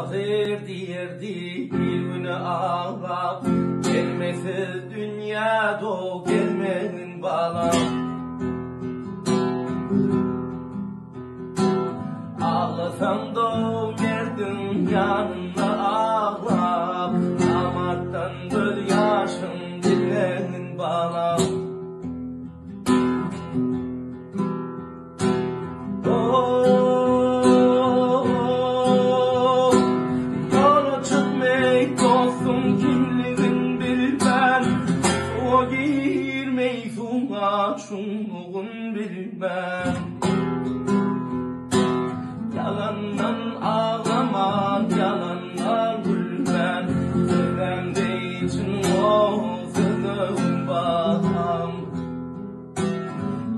Allah erdi bir günü ağlap gelmesiz dünyada o gelmenin balam. Ağlasam da verdim yanına ağlap, damarttan göz yaşım dinlenin balam. Şunluğun bilmem, yalandan ağlama, yalandan gülmem, sevmemde için o sızım bağlam.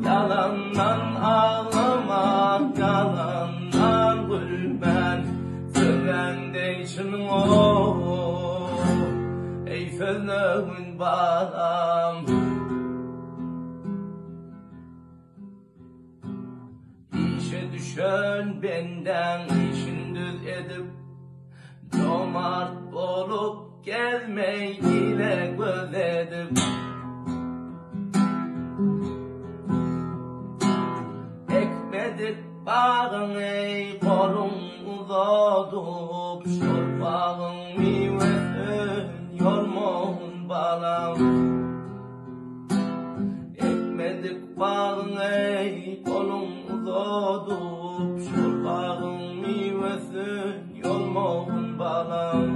Yalandan ağlama, yalandan gülmem, sevmemde için o ey sızım bağlam. İşe düşen benden işin düz edip cömert olup gelmeyi dile göz edip ekmedik bağın ey kolun uzatıp şorpağın meyvesini yormağın balam. Ekmedik bağın ey kolun uzatıp şorpağın meyvesini yormağın balam.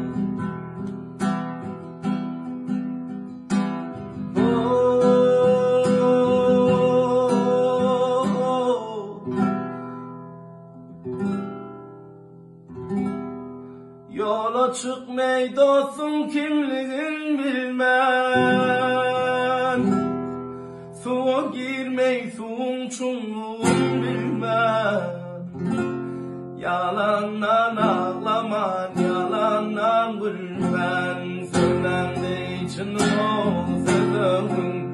Yola çıkmay dostum kimliğin bilmem, suya girmey suyun çumluğun bilmem. Yalandan ağlaman, yalandan gülmen, sevmem de için o sözün.